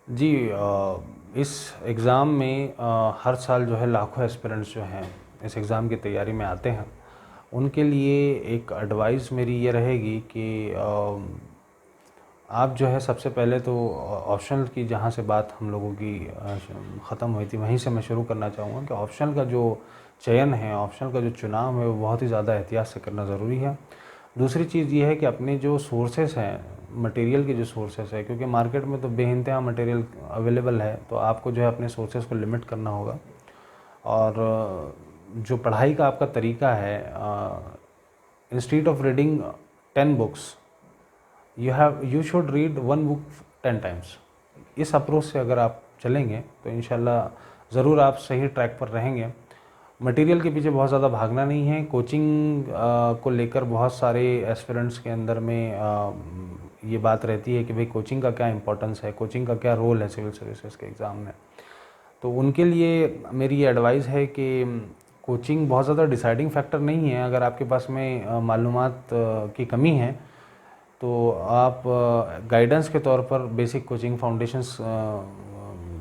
जी, इस एग्ज़ाम में हर साल जो है लाखों एस्पिरेंट्स जो हैं इस एग्ज़ाम की तैयारी में आते हैं। उनके लिए एक एडवाइस मेरी ये रहेगी कि आप जो है सबसे पहले तो ऑप्शनल की, जहाँ से बात हम लोगों की ख़त्म हुई थी, वहीं से मैं शुरू करना चाहूँगा कि ऑप्शनल का जो चयन है, ऑप्शनल का जो चुनाव है, वो बहुत ही ज़्यादा एहतियात से करना ज़रूरी है। दूसरी चीज़ ये है कि अपने जो सोर्सेस हैं, मटेरियल के जो सोर्सेस है, क्योंकि मार्केट में तो बेइंतहा मटेरियल अवेलेबल है, तो आपको जो है अपने सोर्सेस को लिमिट करना होगा। और जो पढ़ाई का आपका तरीका है, instead of reading 10 books you should read 1 book 10 times. इस अप्रोच से अगर आप चलेंगे तो इंशाल्लाह ज़रूर आप सही ट्रैक पर रहेंगे। मटेरियल के पीछे बहुत ज़्यादा भागना नहीं है। कोचिंग को लेकर बहुत सारे एस्पिरेंट्स के अंदर में ये बात रहती है कि भाई कोचिंग का क्या इंपॉर्टेंस है, कोचिंग का क्या रोल है सिविल सर्विसेज के एग्ज़ाम में। तो उनके लिए मेरी ये एडवाइस है कि कोचिंग बहुत ज़्यादा डिसाइडिंग फैक्टर नहीं है। अगर आपके पास में मालूमात की कमी है तो आप गाइडेंस के तौर पर बेसिक कोचिंग फाउंडेशंस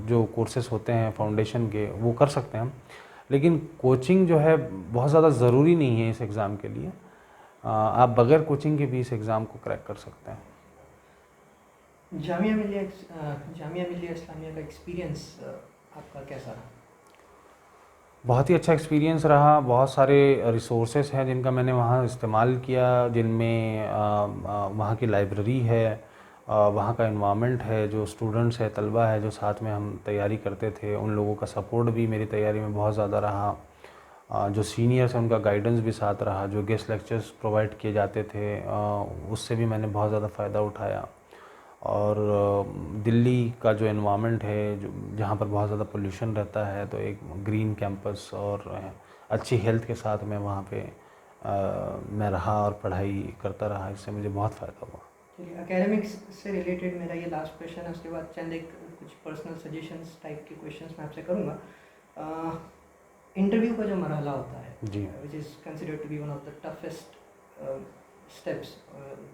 जो कोर्सेज होते हैं फाउंडेशन के, वो कर सकते हैं। लेकिन कोचिंग जो है बहुत ज़्यादा ज़रूरी नहीं है इस एग्ज़ाम के लिए। आप बगैर कोचिंग के भी इस एग्ज़ाम को क्रैक कर सकते हैं। जामिया मिलिया इस्लामिया का एक्सपीरियंस आपका कैसा रहा? बहुत ही अच्छा एक्सपीरियंस रहा। बहुत सारे रिसोर्सेज हैं जिनका मैंने वहाँ इस्तेमाल किया, जिनमें वहाँ की लाइब्रेरी है, वहाँ का इन्वामेंट है, जो स्टूडेंट्स है, तलबा है जो साथ में हम तैयारी करते थे, उन लोगों का सपोर्ट भी मेरी तैयारी में बहुत ज़्यादा रहा। जो सीनियर्स हैं उनका गाइडेंस भी साथ रहा, जो गेस्ट लेक्चर्स प्रोवाइड किए जाते थे उससे भी मैंने बहुत ज़्यादा फ़ायदा उठाया। और दिल्ली का जो एनवायरनमेंट है, जो जहाँ पर बहुत ज़्यादा पोल्यूशन रहता है, तो एक ग्रीन कैंपस और अच्छी हेल्थ के साथ में वहाँ पे मैं रहा और पढ़ाई करता रहा। इससे मुझे बहुत फ़ायदा हुआ। चलिए, एकेडमिक्स से रिलेटेड मेरा ये लास्ट क्वेश्चन है, उसके बाद चंद एक कुछ पर्सनल सजेशंस टाइप के क्वेश्चंस मैं आपसे करूँगा। इंटरव्यू का जो मरहला होता है, जी, which is considered to be one of the toughest steps,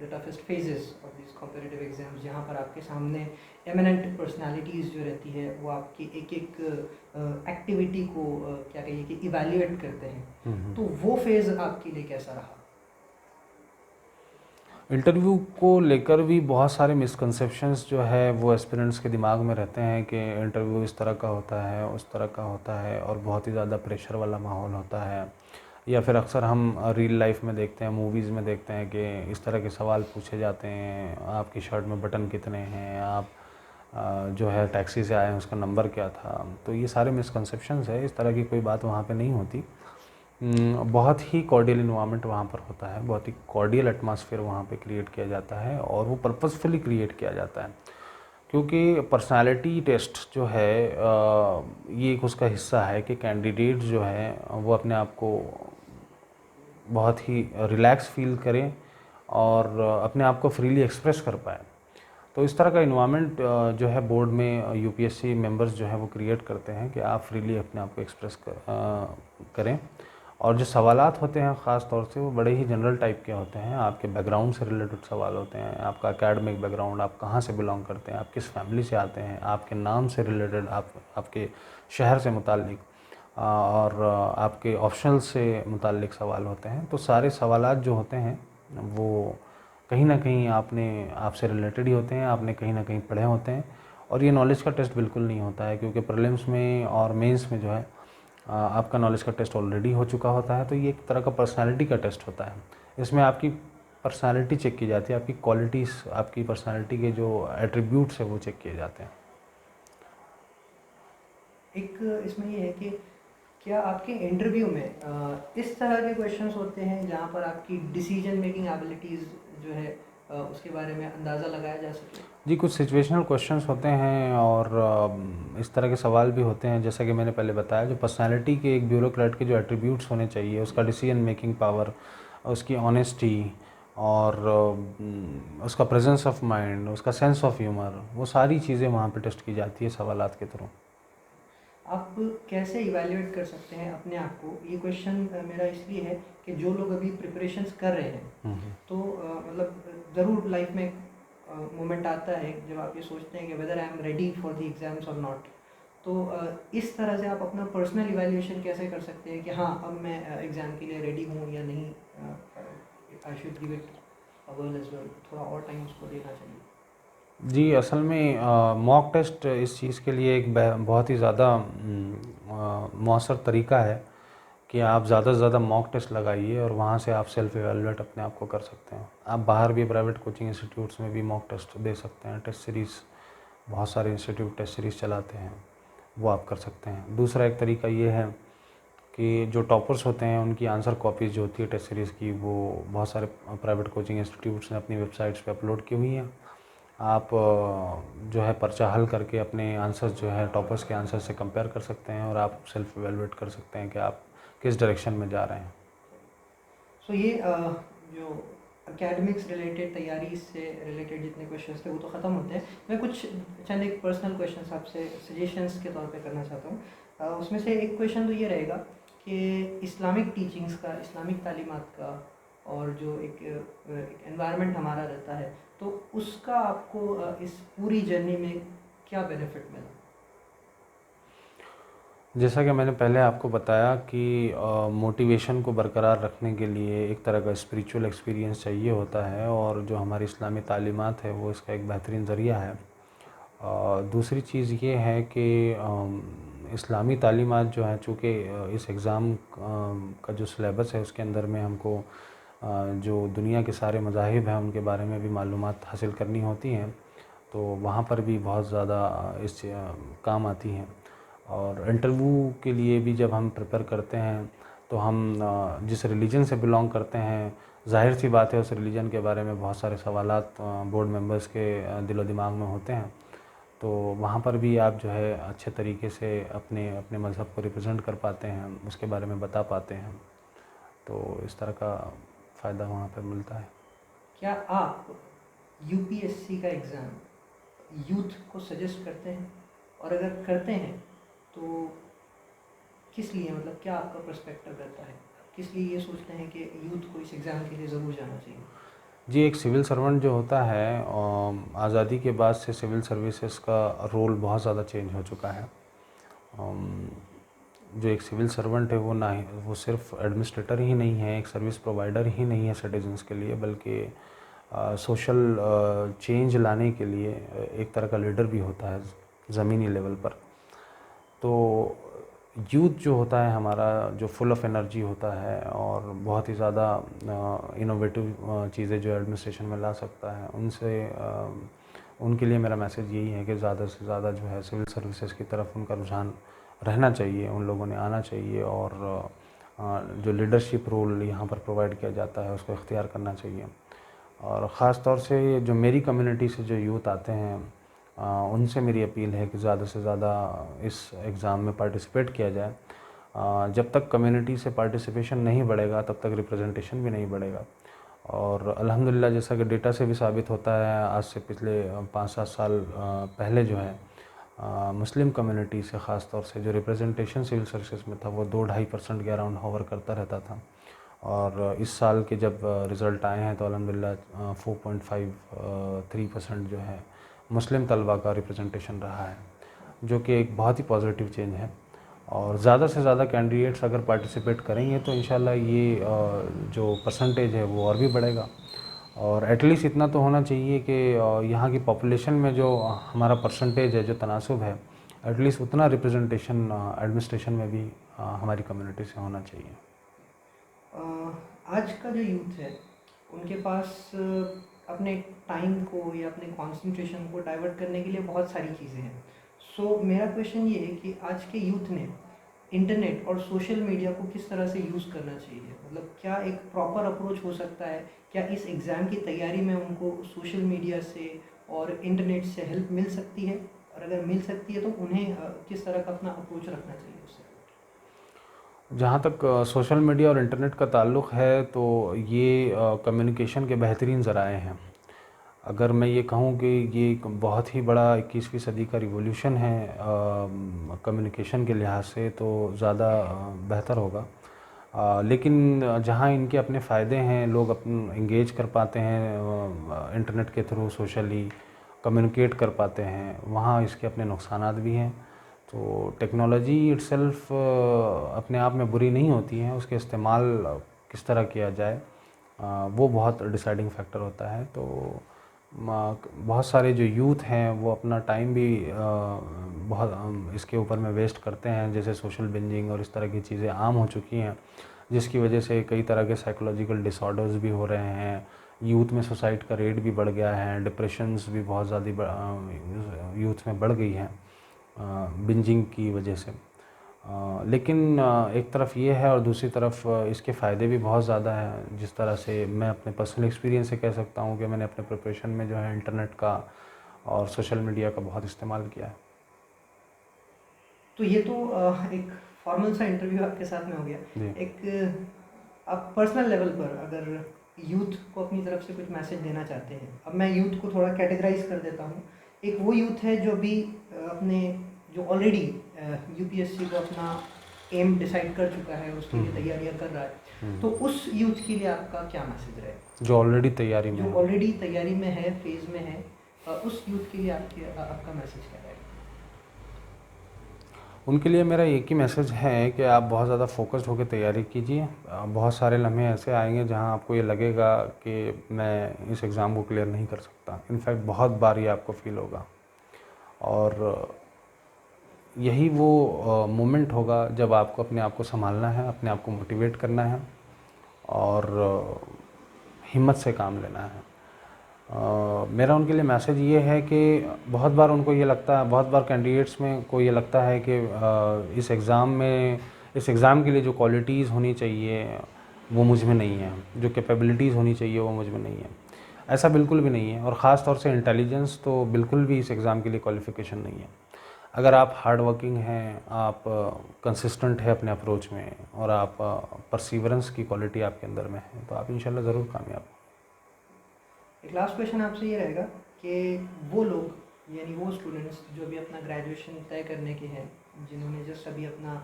the toughest phases of this competitive exams, जहाँ पर आपके सामने एमिनेंट पर्सनालिटीज़ जो रहती है वो आपकी एक एक एक्टिविटी को क्या कहिए कि इवैल्यूएट करते हैं, तो वो फेज़ आपके लिए कैसा रहा? इंटरव्यू को लेकर भी बहुत सारे मिसकंसेप्शंस जो है वो एस्पिरेंट्स के दिमाग में रहते हैं कि इंटरव्यू इस तरह का होता है, उस तरह का होता है और बहुत ही ज़्यादा प्रेशर वाला माहौल होता है। या फिर अक्सर हम रियल लाइफ में देखते हैं, मूवीज़ में देखते हैं कि इस तरह के सवाल पूछे जाते हैं, आपकी शर्ट में बटन कितने हैं, आप जो है टैक्सी से आए हैं उसका नंबर क्या था। तो ये सारे मिसकंसेप्शंस है, इस तरह की कोई बात वहाँ पे नहीं होती। बहुत ही कॉर्डियल इन्वायरमेंट वहाँ पर होता है, बहुत ही कॉर्डियल एटमॉस्फेयर वहाँ पे क्रिएट किया जाता है और वो पर्पसफुली क्रिएट किया जाता है। क्योंकि पर्सनालिटी टेस्ट जो है ये एक उसका हिस्सा है कि कैंडिडेट जो है वो अपने आप को बहुत ही रिलैक्स फील करें और अपने आप को फ्रीली एक्सप्रेस कर पाए। तो इस तरह का इन्वायरमेंट जो है बोर्ड में यूपीएससी मेंबर्स जो है वो क्रिएट करते हैं कि आप फ्रीली अपने आप को एक्सप्रेस करें। और जो सवालात होते हैं ख़ास तौर से वो बड़े ही जनरल टाइप के होते हैं, आपके बैकग्राउंड से रिलेटेड सवाल होते हैं, आपका एकेडमिक बैकग्राउंड, आप कहाँ से बिलोंग करते हैं, आप किस फैमिली से आते हैं, आपके नाम से रिलेटेड, आपके शहर से मुताल्लिक और आपके ऑप्शनल से मुताल्लिक सवाल होते हैं। तो सारे सवालात जो होते हैं वो कहीं ना कहीं आपसे रिलेटेड ही होते हैं, आपने कहीं ना कहीं पढ़े होते हैं। और ये नॉलेज का टेस्ट बिल्कुल नहीं होता है, क्योंकि प्रीलिम्स में और मेंस में जो है आपका नॉलेज का टेस्ट ऑलरेडी हो चुका होता है। तो ये एक तरह का पर्सनालिटी का टेस्ट होता है। इसमें आपकी पर्सनालिटी चेक की जाती है, आपकी क्वालिटीज़, आपकी पर्सनालिटी के जो एट्रीब्यूट्स है वो चेक किए जाते हैं। एक इसमें ये है कि क्या आपके इंटरव्यू में इस तरह के क्वेश्चंस होते हैं जहाँ पर आपकी डिसीजन मेकिंग एबिलिटीज़ जो है उसके बारे में अंदाज़ा लगाया जा सके? जी, कुछ सिचुएशनल क्वेश्चंस होते हैं और इस तरह के सवाल भी होते हैं, जैसा कि मैंने पहले बताया, जो पर्सनालिटी के एक ब्यूरोक्रेट के जो एट्रीब्यूट्स होने चाहिए, उसका डिसीजन मेकिंग पावर, उसकी ऑनेस्टी और उसका प्रेजेंस ऑफ माइंड, उसका सेंस ऑफ ह्यूमर, वो सारी चीज़ें वहाँ पे टेस्ट की जाती है सवालात के थ्रू। आप कैसे इवैल्यूएट कर सकते हैं अपने आप को? ये क्वेश्चन मेरा इसलिए है कि जो लोग अभी प्रिपरेशंस कर रहे हैं, तो मतलब ज़रूर लाइफ में मोमेंट आता है जब आप ये सोचते हैं कि whether I am ready for the exams और नॉट। तो इस तरह से आप अपना पर्सनल इवैल्यूएशन कैसे कर सकते हैं कि हाँ, अब मैं एग्ज़ाम के लिए रेडी हूँ या नहीं? I should give it a whirl as well, थोड़ा और टाइम उसको देना चाहिए। जी, असल में मॉक टेस्ट इस चीज़ के लिए एक बहुत ही ज़्यादा मौसर तरीका है कि आप ज़्यादा से ज़्यादा मॉक टेस्ट लगाइए और वहाँ से आप सेल्फ एवेलुएट अपने आप को कर सकते हैं। आप बाहर भी प्राइवेट कोचिंग इंस्टीट्यूट्स में भी मॉक टेस्ट दे सकते हैं, टेस्ट सीरीज़, बहुत सारे इंस्टीट्यूट टेस्ट सीरीज़ चलाते हैं, वो आप कर सकते हैं। दूसरा एक तरीका ये है कि जो टॉपर्स होते हैं उनकी आंसर कॉपीज़ जो होती है टेस्ट सीरीज़ की, वो बहुत सारे प्राइवेट कोचिंग इंस्टीट्यूट्स ने अपनी वेबसाइट्स पे अपलोड की हुई हैं। आप जो है पर्चा हल करके अपने आंसर्स जो है टॉपर्स के आंसर से कंपेयर कर सकते हैं और आप सेल्फ एवेलुएट कर सकते हैं कि आप किस डायरेक्शन में जा रहे हैं। सो ये जो एकेडमिक्स रिलेटेड, तैयारी से रिलेटेड जितने क्वेश्चंस थे वो तो ख़त्म होते हैं। मैं कुछ चंद एक पर्सनल क्वेश्चंस आपसे सजेशंस के तौर पे करना चाहता हूँ। उसमें से एक क्वेश्चन तो ये रहेगा कि इस्लामिक टीचिंग्स का, इस्लामिक तालीमात का, और जो एक एनवायरनमेंट हमारा रहता है, तो उसका आपको इस पूरी जर्नी में क्या बेनिफिट मिला? जैसा कि मैंने पहले आपको बताया कि मोटिवेशन को बरकरार रखने के लिए एक तरह का स्पिरिचुअल एक्सपीरियंस चाहिए होता है, और जो हमारी इस्लामी तालीमात है वो इसका एक बेहतरीन ज़रिया है। दूसरी चीज़ ये है कि इस्लामी तालीमात जो है, चूँकि इस एग्ज़ाम का जो सिलेबस है उसके अंदर में हमको जो दुनिया के सारे मज़ाहिब हैं उनके बारे में भी मालूमात हासिल करनी होती हैं, तो वहाँ पर भी बहुत ज़्यादा इस काम आती हैं। और इंटरव्यू के लिए भी जब हम प्रिपेयर करते हैं तो हम जिस रिलीजन से बिलोंग करते हैं, ज़ाहिर सी बात है उस रिलीजन के बारे में बहुत सारे सवालात बोर्ड मेंबर्स के दिलो दिमाग में होते हैं, तो वहाँ पर भी आप जो है अच्छे तरीके से अपने अपने मज़हब को रिप्रेजेंट कर पाते हैं, उसके बारे में बता पाते हैं, तो इस तरह का फ़ायदा वहाँ पर मिलता है। क्या आप यूपीएससी का एग्ज़ाम यूथ को सजेस्ट करते हैं, और अगर करते हैं तो किस लिए? मतलब क्या आपका पर्सपेक्टिव रहता है, किस लिए ये सोचते हैं कि यूथ को इस एग्ज़ाम के लिए ज़रूर जाना चाहिए? जी, एक सिविल सर्वेंट जो होता है, आज़ादी के बाद से सिविल सर्विसेज का रोल बहुत ज़्यादा चेंज हो चुका है। जो एक सिविल सर्वेंट है वो सिर्फ एडमिनिस्ट्रेटर ही नहीं है, एक सर्विस प्रोवाइडर ही नहीं है सिटीजन्स के लिए, बल्कि सोशल चेंज लाने के लिए एक तरह का लीडर भी होता है ज़मीनी लेवल पर। तो यूथ जो होता है हमारा, जो फुल ऑफ एनर्जी होता है और बहुत ही ज़्यादा इनोवेटिव चीज़ें जो एडमिनिस्ट्रेशन में ला सकता है, उनके लिए मेरा मैसेज यही है कि ज़्यादा से ज़्यादा जो है सिविल सर्विसेज की तरफ उनका रुझान रहना चाहिए, उन लोगों ने आना चाहिए, और जो लीडरशिप रोल यहाँ पर प्रोवाइड किया जाता है उसको इख्तियार करना चाहिए। और ख़ास तौर से जो मेरी कम्युनिटी से जो यूथ आते हैं, उनसे मेरी अपील है कि ज़्यादा से ज़्यादा इस एग्ज़ाम में पार्टिसिपेट किया जाए। जब तक कम्युनिटी से पार्टिसिपेशन नहीं बढ़ेगा तब तक रिप्रेजेंटेशन भी नहीं बढ़ेगा। और अल्हम्दुलिल्लाह जैसा कि डेटा से भी साबित होता है, आज से पिछले 5-7 साल पहले जो है मुस्लिम कम्युनिटी से ख़ास तौर से जो रिप्रेजेंटेशन सिविल सर्विसेज में था वो 2-2.5% के अराउंड होवर करता रहता था, और इस साल के जब रिज़ल्ट आए हैं तो अल्हम्दुलिल्लाह 4.53% जो है मुस्लिम तलबा का रिप्रेजेंटेशन रहा है, जो कि एक बहुत ही पॉजिटिव चेंज है। और ज़्यादा से ज़्यादा कैंडिडेट्स अगर पार्टिसिपेट करेंगे तो इंशाल्लाह ये जो परसेंटेज है वो और भी बढ़ेगा। और एटलीस्ट इतना तो होना चाहिए कि यहाँ की पॉपुलेशन में जो हमारा परसेंटेज है, जो तनासुब है, एटलीस्ट उतना रिप्रेजेंटेशन एडमिनिस्ट्रेशन में भी हमारी कम्युनिटी से होना चाहिए। आज का जो यूथ है उनके पास अपने टाइम को या अपने कंसंट्रेशन को डाइवर्ट करने के लिए बहुत सारी चीज़ें हैं। सो मेरा क्वेश्चन ये है कि आज के यूथ ने इंटरनेट और सोशल मीडिया को किस तरह से यूज़ करना चाहिए? मतलब क्या एक प्रॉपर अप्रोच हो सकता है? क्या इस एग्ज़ाम की तैयारी में उनको सोशल मीडिया से और इंटरनेट से हेल्प मिल सकती है? और अगर मिल सकती है तो उन्हें किस तरह का अपना अप्रोच रखना चाहिए उससे? जहाँ तक सोशल मीडिया और इंटरनेट का ताल्लुक़ है तो ये कम्युनिकेशन के बेहतरीन ज़राए हैं। अगर मैं ये कहूँ कि ये एक बहुत ही बड़ा 21वीं सदी का रिवॉल्यूशन है कम्युनिकेशन के लिहाज से, तो ज़्यादा बेहतर होगा। लेकिन जहाँ इनके अपने फ़ायदे हैं, लोग अपन एंगेज कर पाते हैं इंटरनेट के थ्रू, सोशली कम्युनिकेट कर पाते हैं, वहाँ इसके अपने नुकसानात भी हैं। तो टेक्नोलॉजी इटसेल्फ अपने आप में बुरी नहीं होती है, उसके इस्तेमाल किस तरह किया जाए वो बहुत डिसाइडिंग फैक्टर होता है। तो बहुत सारे जो यूथ हैं वो अपना टाइम भी बहुत इसके ऊपर में वेस्ट करते हैं, जैसे सोशल बिंजिंग और इस तरह की चीज़ें आम हो चुकी हैं, जिसकी वजह से कई तरह के साइकोलॉजिकल डिसऑर्डर्स भी हो रहे हैं। यूथ में सुसाइड का रेट भी बढ़ गया है, डिप्रेशंस भी बहुत ज़्यादा यूथ में बढ़ गई है बिंजिंग की वजह से। लेकिन एक तरफ ये है और दूसरी तरफ इसके फ़ायदे भी बहुत ज़्यादा हैं। जिस तरह से मैं अपने पर्सनल एक्सपीरियंस से कह सकता हूँ कि मैंने अपने प्रिपरेशन में जो है इंटरनेट का और सोशल मीडिया का बहुत इस्तेमाल किया है। तो ये तो एक फॉर्मल सा इंटरव्यू आपके साथ में हो गया। जी। एक आप पर्सनल लेवल पर अगर यूथ को अपनी तरफ से कुछ मैसेज देना चाहते हैं, अब मैं यूथ को थोड़ा कैटेगराइज कर देता हूँ। एक वो यूथ है जो भी अपने जो ऑलरेडी यूपीएससी को अपना एम डिसाइड कर चुका है, उसके लिए तैयारियां कर रहा है, तो उस यूथ के लिए आपका क्या मैसेज रहेगा? जो ऑलरेडी तैयारी में जो है। ऑलरेडी तैयारी में है, फेज में है, उस यूथ के लिए आपका मैसेज क्या रहेगा? उनके लिए मेरा एक ही मैसेज है कि आप बहुत ज़्यादा फोकस्ड होकर तैयारी कीजिए। बहुत सारे लम्हे ऐसे आएंगे जहां आपको ये लगेगा कि मैं इस एग्ज़ाम को क्लियर नहीं कर सकता। इनफैक्ट बहुत बार ये आपको फील होगा, और यही वो मोमेंट होगा जब आपको अपने आप को संभालना है, अपने आप को मोटिवेट करना है और हिम्मत से काम लेना है। मेरा उनके लिए मैसेज ये है कि बहुत बार उनको ये लगता है, बहुत बार कैंडिडेट्स में को ये लगता है कि इस एग्ज़ाम के लिए जो क्वालिटीज़ होनी चाहिए वो मुझ में नहीं है, जो कैपेबिलिटीज़ होनी चाहिए वो मुझ में नहीं है। ऐसा बिल्कुल भी नहीं है, और ख़ास तौर से इंटेलिजेंस तो बिल्कुल भी इस एग्ज़ाम के लिए क्वालिफ़िकेशन नहीं है। अगर आप हार्ड वर्किंग हैं, आप कंसिस्टेंट है अपने अप्रोच में, और आप परसीवरेंस की क्वालिटी आपके अंदर में है, तो आप इंशाल्लाह ज़रूर कामयाब। एक लास्ट क्वेश्चन आपसे ये रहेगा कि वो लोग यानी वो स्टूडेंट्स जो भी अपना ग्रेजुएशन तय करने के हैं, जिन्होंने जस्ट अभी अपना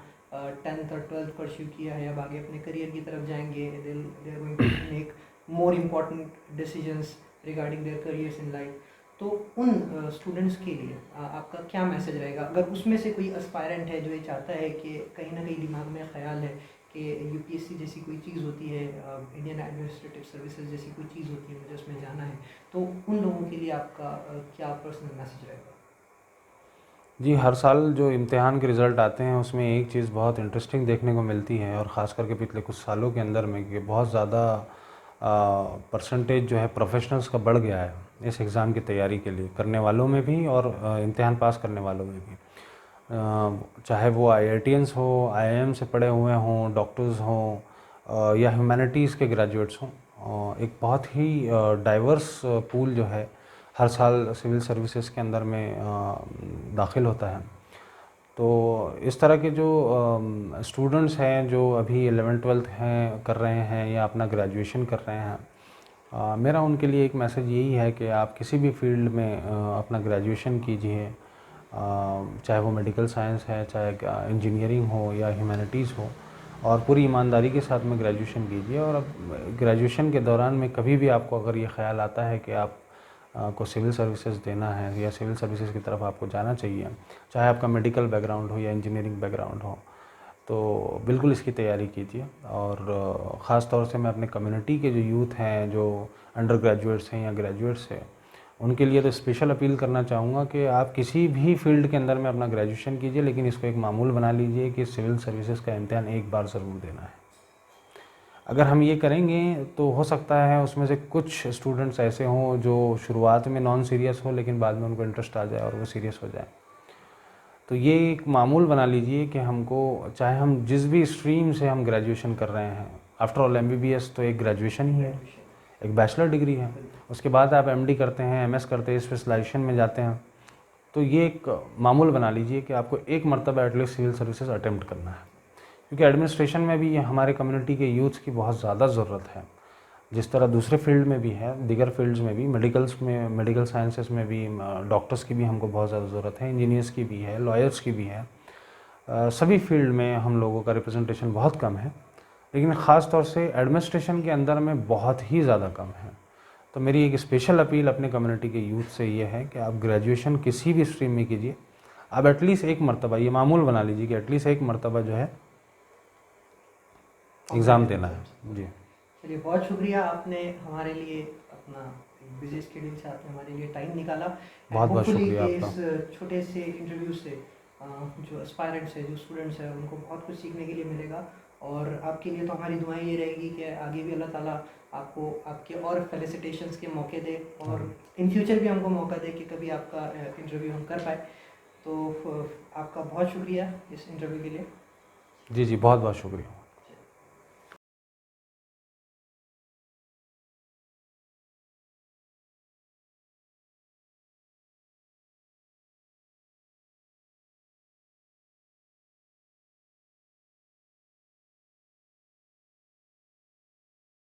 10th और 12th परस्यू किया है, अब आगे अपने करियर की तरफ जाएंगे, they are going to make more important decisions regarding their careers in life, तो उन स्टूडेंट्स के लिए आपका क्या मैसेज रहेगा? अगर उसमें से कोई एस्पायरेंट है जो ये चाहता है कि कहीं ना कहीं दिमाग में ख्याल है कि यूपीएससी जैसी कोई चीज़ होती है, इंडियन एडमिनिस्ट्रेटिव सर्विसेज जैसी कोई चीज़ होती है, मुझे उसमें जाना है, तो उन लोगों के लिए आपका क्या पर्सनल मैसेज रहेगा? जी, हर साल जो इम्तिहान के रिज़ल्ट आते हैं उसमें एक चीज़ बहुत इंटरेस्टिंग देखने को मिलती है, और ख़ास करके पिछले कुछ सालों के अंदर में, कि बहुत ज़्यादा परसेंटेज जो है प्रोफेशनल्स का बढ़ गया है इस एग्ज़ाम की तैयारी के लिए, करने वालों में भी और इम्तिहान पास करने वालों में भी। चाहे वो आईआईटियंस हो, आईआईएम से पढ़े हुए हों, डॉक्टर्स हों, या ह्यूमैनिटीज़ के ग्रेजुएट्स हों, एक बहुत ही डाइवर्स पूल जो है हर साल सिविल सर्विसेज के अंदर में दाखिल होता है। तो इस तरह के जो स्टूडेंट्स हैं जो अभी 11th-12th हैं कर रहे हैं या अपना ग्रेजुएशन कर रहे हैं, मेरा उनके लिए एक मैसेज यही है कि आप किसी भी फील्ड में अपना ग्रेजुएशन कीजिए, चाहे वो मेडिकल साइंस है, चाहे इंजीनियरिंग हो या ह्यूमैनिटीज़ हो, और पूरी ईमानदारी के साथ में ग्रेजुएशन कीजिए। और अब ग्रेजुएशन के दौरान में कभी भी आपको अगर ये ख़्याल आता है कि आप को सिविल सर्विसेज देना है या सिविल सर्विसेज की तरफ आपको जाना चाहिए, चाहे आपका मेडिकल बैकग्राउंड हो या इंजीनियरिंग बैकग्राउंड हो, तो बिल्कुल इसकी तैयारी कीजिए। और ख़ास तौर से मैं अपने कम्युनिटी के जो यूथ हैं, जो अंडर ग्रेजुएट्स हैं या ग्रेजुएट्स हैं, उनके लिए तो स्पेशल अपील करना चाहूँगा कि आप किसी भी फील्ड के अंदर में अपना ग्रेजुएशन कीजिए, लेकिन इसको एक मामूल बना लीजिए कि सिविल सर्विसेज का इम्तिहान एक बार ज़रूर देना है। अगर हम ये करेंगे तो हो सकता है उसमें से कुछ स्टूडेंट्स ऐसे हों जो शुरुआत में नॉन सीरियस हो, लेकिन बाद में उनको इंटरेस्ट आ जाए और वो सीरियस हो जाए। तो ये एक मामूल बना लीजिए कि हमको, चाहे हम जिस भी स्ट्रीम से हम ग्रेजुएशन कर रहे हैं, आफ्टर ऑल एमबीबीएस तो एक ग्रेजुएशन ही है, एक बैचलर डिग्री है। उसके बाद आप एमडी करते हैं, एमएस करते हैं, स्पेशलाइजेशन में जाते हैं। तो ये एक मामूल बना लीजिए कि आपको एक मरतबा एटलीस्ट सिविल सर्विसेज अटेम्प्ट करना है, क्योंकि एडमिनिस्ट्रेशन में भी हमारे कम्युनिटी के यूथ की बहुत ज़्यादा ज़रूरत है। जिस तरह दूसरे फील्ड में भी है, दीगर फील्ड्स में भी, मेडिकल्स में, मेडिकल साइंसेस में भी, डॉक्टर्स की भी हमको बहुत ज़्यादा ज़रूरत है, इंजीनियर्स की भी है, लॉयर्स की भी है। सभी फील्ड में हम लोगों का रिप्रेजेंटेशन बहुत कम है, लेकिन ख़ास तौर से एडमिनिस्ट्रेशन के अंदर में बहुत ही ज़्यादा कम है। तो मेरी एक स्पेशल अपील अपने कम्युनिटी के यूथ से ये है कि आप ग्रेजुएशन किसी भी स्ट्रीम में कीजिए, आप एटलीस्ट एक मरतबा ये मामूल बना लीजिए कि एटलीस्ट एक मरतबा जो है एग्ज़ाम देना है। जी, चलिए, बहुत शुक्रिया, आपने हमारे लिए अपना बिजी स्केड्यूल से आपने हमारे लिए टाइम निकाला। बहुत बहुत होपफुली शुक्रिया कि आपका। इस छोटे से इंटरव्यू से जो एस्पायरेंट्स है, जो स्टूडेंट्स हैं, उनको बहुत कुछ सीखने के लिए मिलेगा। और आपके लिए तो हमारी दुआएं ये रहेगी कि आगे भी अल्लाह ताला आपको आपके और फेलिसिटेशंस के मौके दे, और इन फ्यूचर भी हमको मौका दे कि कभी आपका इंटरव्यू हम कर पाए। तो आपका बहुत शुक्रिया इस इंटरव्यू के लिए। जी जी, बहुत बहुत शुक्रिया।